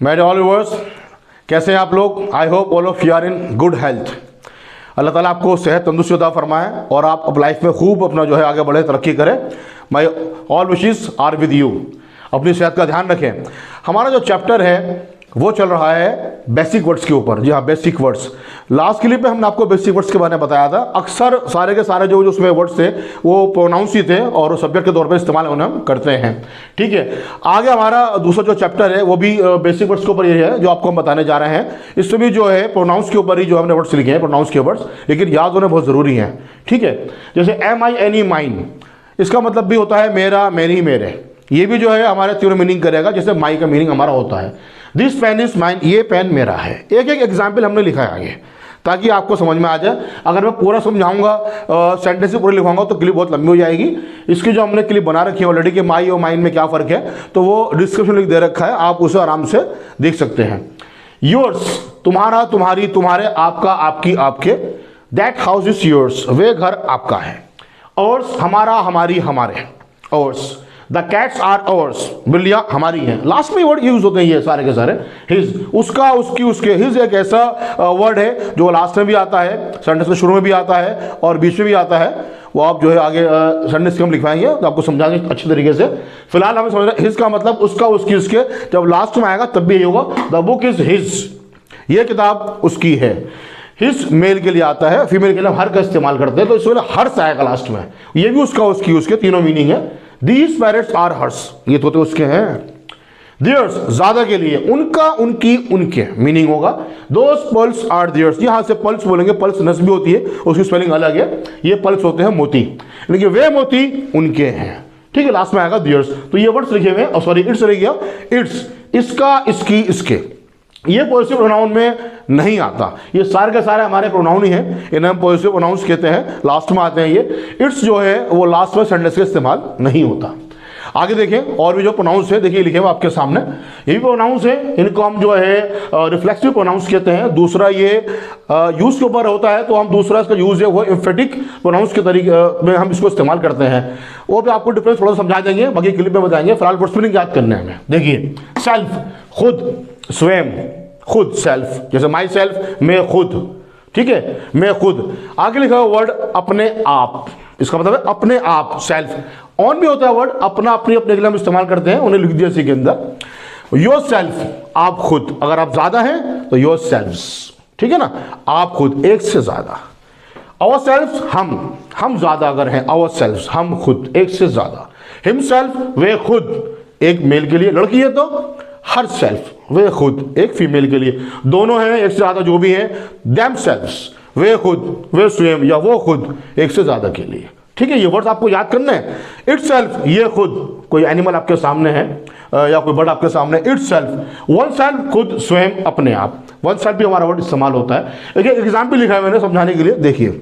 मेरे all viewers, कैसे हैं आप लोग? I hope all of you are in good health. अल्लाह ताला आपको सेहत तंदुरुस्ती अता फरमाए और आप अब लाइफ में खूब अपना जो है आगे बढ़े, तरक्की करें। My all wishes are with you. अपनी सेहत का ध्यान रखें। हमारा जो चैप्टर है वो चल रहा है बेसिक वर्ड्स के ऊपर। जी हाँ, बेसिक वर्ड्स। लास्ट क्लिप में हमने आपको बेसिक वर्ड्स के बारे में बताया था। अक्सर सारे के सारे जो उसमें वर्ड्स थे वो प्रोनाउंस ही थे और सब्जेक्ट के तौर पर इस्तेमाल उन्हें हम करते हैं। ठीक है, आगे हमारा दूसरा जो चैप्टर है वो भी बेसिक वर्ड्स के ऊपर ये है जो आपको हम बताने जा रहे हैं। इसमें भी जो है प्रोनाउंस के ऊपर ही जो हमने वर्ड्स लिखे हैं, प्रोनाउंस के वर्ड्स, लेकिन याद होने बहुत ज़रूरी हैं। ठीक है, जैसे एम आई एनी माइन, इसका मतलब भी होता है मेरा, मेरी, मेरे। ये भी जो है हमारे तीनों मीनिंग करेगा। जैसे माई का मीनिंग हमारा होता है दिस पेन इज माइन, ये पेन मेरा है। एक एक एग्जाम्पल हमने लिखा है आगे ताकि आपको समझ में आ जाए। अगर मैं पूरा समझाऊंगा, सेंटेंस पूरे लिखवाऊंगा तो क्लिप बहुत लंबी हो जाएगी। इसकी जो हमने क्लिप बना रखी है ऑलरेडी कि माई और माइन में क्या फ़र्क है, तो वो डिस्क्रिप्शन लिख दे रखा है, आप उसे आराम से देख सकते हैं। योर्स, तुम्हारा, तुम्हारी, तुम्हारे, आपका, आपकी, आपके। दैट हाउस इज योर्स, वे घर आपका है। और्स, हमारा, हमारी, हमारे। और्स, द कैट्स आर अवर्स, बिल्लियाँ हमारी हैं। लास्ट में वर्ड यूज होते हैं ये सारे के सारे। हिज, उसका, उसकी, उसके। हिज एक ऐसा वर्ड है जो लास्ट में भी आता है, सेंटेंस के शुरू में भी आता है और बीच में भी आता है। वो आप जो है आगे सेंटेंस के हम लिखवाएंगे तो आपको समझाएंगे अच्छे तरीके से। फिलहाल हमें समझ रहे हैं हिज का मतलब उसका, उसकी, उसके। जब लास्ट में आएगा तब भी यही होगा, द बुक इज हिज, ये किताब उसकी है। हिज मेल के लिए आता है, फीमेल के लिए हम हर का इस्तेमाल करते हैं, तो इसमें हर्ष आएगा लास्ट में। ये भी उसका, उसकी, उसके, तीनों मीनिंग है। दीज पैरेट्स आर हर्ष, ये तोते उसके हैं। देयर्स, ज्यादा के लिए, उनका, उनकी, उनके मीनिंग होगा। दोस पल्स आर देयर्स, यहां से पल्स बोलेंगे, पल्स नस्बी होती है, उसकी स्पेलिंग अलग है। ये पल्स होते हैं मोती, यानी कि वे मोती उनके हैं। ठीक है, लास्ट में आएगा देयर्स। तो ये वर्ड्स लिखे हुए, सॉरी इट्स रह गया, इट्स, इसका, इसकी, इसके। ये पॉजिटिव प्रोनाउन में नहीं आता। ये सारे के सारे हमारे प्रोनाउन ही हैं, इन्हें हम पॉजिटिव प्रोनाउंस कहते हैं, लास्ट में आते हैं ये। इट्स जो है वो लास्ट में सेंटेंस के इस्तेमाल नहीं होता। आगे देखें और भी जो प्रोनाउंस है, देखिए लिखे हुए आपके सामने, ये भी प्रोनाउंस है। इनको हम जो है रिफ्लेक्सिव प्रोनाउंस कहते हैं। दूसरा ये यूज के ऊपर होता है, तो हम दूसरा इसका यूज है वो एम्फेटिक प्रोनाउंस के तरीके में हम इसको इस्तेमाल करते हैं। वो भी आपको डिफरेंस थोड़ा समझा देंगे, बाकी क्लिप में बताएंगे। फिलहाल वर्ड स्पेलिंग याद करने हैं हमें। देखिए, सेल्फ, खुद, स्वयं, खुद, सेल्फ। जैसे माई सेल्फ, मैं खुद। ठीक है, मैं खुद। आगे लिखा हुआ वर्ड अपने आप, इसका मतलब है अपने आप, सेल्फ। ऑन भी होता है वर्ड, अपना, अपनी, अपने के लिए हम इस्तेमाल करते हैं, उन्हें लिख दिया इसी के अंदर। योर सेल्फ, आप खुद। अगर आप ज्यादा हैं तो योर सेल्फ्स। ठीक है ना, आप खुद, एक से ज्यादा। अवर सेल्फ्स, हम ज्यादा अगर हैं, अवर सेल्फ्स, हम खुद, एक से ज्यादा। हिमसेल्फ, वे खुद, एक मेल के लिए, लड़की है तो हर सेल्फ, वे खुद, एक फीमेल के लिए। दोनों हैं, एक से ज्यादा जो भी हैं, देम सेल्फ्स, वे खुद, वे स्वयं, या वो खुद, एक से ज्यादा के लिए। ठीक है, ये वर्ड्स आपको याद करने हैं। इट सेल्फ, ये खुद, कोई एनिमल आपके सामने है या कोई बर्ड आपके सामने, इट सेल्फ। वन सेल्फ, खुद, स्वयं, अपने आप। वन सेल्फ भी हमारा वर्ड इस्तेमाल होता है। एक एग्जाम्पल लिखा है मैंने समझाने के लिए, देखिए।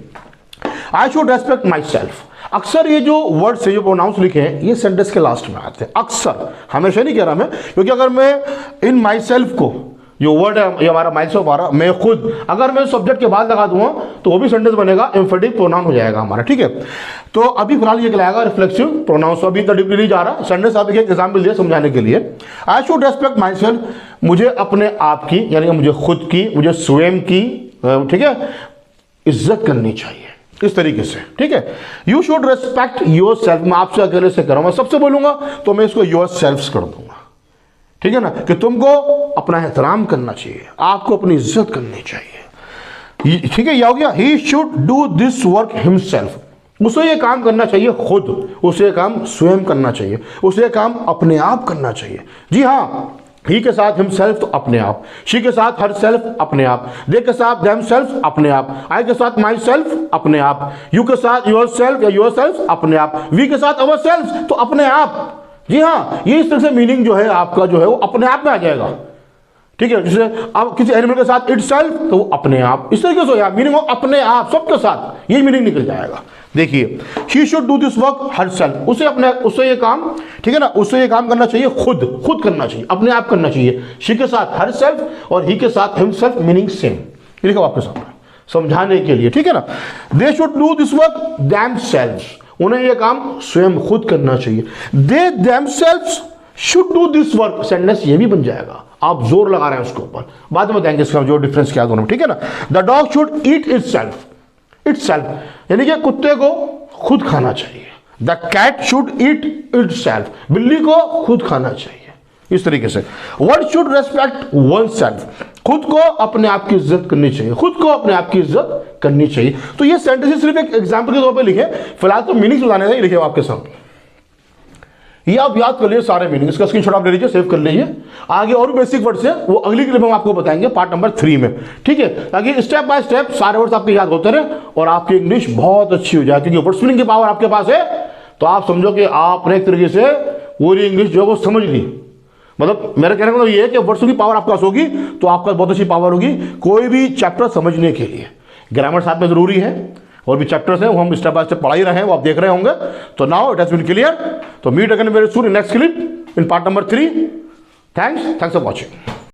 I should respect my self. अक्सर ये जो वर्ड्स है, जो प्रोनाउंस लिखे हैं, ये सेंटेंस के लास्ट में आते हैं अक्सर, हमेशा नहीं कह रहा मैं, क्योंकि अगर मैं इन माई सेल्फ को, जो वर्ड है ये हमारा माई सेल्फ आ रहा, मैं खुद, अगर मैं सब्जेक्ट के बाद लगा दूंगा तो वो भी सेंटेंस बनेगा, एम्फेटिक प्रोनाउन हो जाएगा हमारा। ठीक है, तो अभी फिलहाल ये कहलाएगा रिफ्लेक्सिव प्रोनाउंस। अभी तक डीपली नहीं जा रहा, सेंटेंस आप एक एग्जाम्पल दिया समझाने के लिए। I should respect my self, मुझे अपने आप की, यानी मुझे खुद की, मुझे स्वयं की, ठीक है, इज्जत करनी चाहिए, इस तरीके से। ठीक है, you should respect your self. मैं आपसे अकेले से करूँगा, सबसे बोलूंगा तो मैं इसको योर सेल्फ कर दूंगा। ठीक है ना, कि तुमको अपना एहतराम करना चाहिए, आपको अपनी इज्जत करनी चाहिए। ठीक है, यह हो गया। He should do this work himself, उसे ये काम करना चाहिए खुद, उसे ये काम स्वयं करना चाहिए, उसे ये काम अपने आप करना चाहिए। जी हाँ, ही के साथ हिमसेल्फ तो अपने आप, शी के साथ हर सेल्फ अपने आप, दे के साथ देम सेल्फ अपने आप, आई के साथ माई सेल्फ अपने आप, यू के साथ योर सेल्फ या योर सेल्फ अपने आप, वी के साथ अवर सेल्फ तो अपने आप। जी हाँ, ये इस तरह से मीनिंग जो है आपका जो है वो अपने आप में आ जाएगा। ठीक है, जैसे अब किसी एनिमल के साथ इट सेल्फ तो वो अपने आप, इस तरीके से मीनिंग हो अपने आप, सबके साथ ये मीनिंग निकल जाएगा। देखिए, she should do this work her self, उसे ये काम, ठीक है ना, उसे ये काम करना चाहिए खुद करना चाहिए, अपने आप करना चाहिए। शी के साथ हर सेल्फ और ही के साथ हिमसेल्फ, मीनिंग सेम। लिखा आपके सामने समझाने के लिए। ठीक है ना, they should do this work them selves, उन्हें यह काम स्वयं खुद करना चाहिए। They them selves should do this work, sentence ये भी बन जाएगा। आप जोर लगा रहे हैं उसके ऊपर, बाद में बताएंगे इसका जो डिफरेंस क्या है दोनों में, ठीक है ना। The dog should eat itself, यानी कि कुत्ते को खुद खाना चाहिए। The cat should eat itself, बिल्ली को खुद खाना चाहिए। इस तरीके से one should respect oneself, खुद को अपने आप की इज्जत करनी चाहिए, खुद को अपने आप की इज्जत करनी चाहिए। तो ये सेंटेंस सिर्फ एक एग्जांपल के तौर पे लिखे, फिलहाल तो मीनिंग्स बताने हैं, लिखे आपके सामने, ये आप याद कर लीजिए सारे मीनिंग, इसका स्क्रीनशॉट आप ले लीजिए, सेव कर लीजिए। आगे और भी बेसिक वर्ड्स हैं वो अगली क्लिप में हम आपको बताएंगे पार्ट नंबर 3 में, ठीक है, ताकि स्टेप बाय स्टेप सारे वर्ड्स आपके याद होते रहे और आपकी इंग्लिश बहुत अच्छी हो जाए। क्योंकि वर्ड स्विनिंग की पावर आपके पास है तो आप समझो कि आपने एक तरीके से पूरी इंग्लिश जो है वो समझ ली। मतलब मेरा कहने का मतलब ये है कि वर्ड्स की पावर आपके पास होगी तो आपका बहुत अच्छी पावर होगी कोई भी चैप्टर समझने के लिए। ग्रामर साथ में जरूरी है और भी चैप्टर्स हैं वो हम स्टेप बाय स्टेप पढ़ा ही रहे हैं, वो आप देख रहे होंगे। तो now it has been clear. तो meet again very soon in next clip in part number 3। Thanks for watching.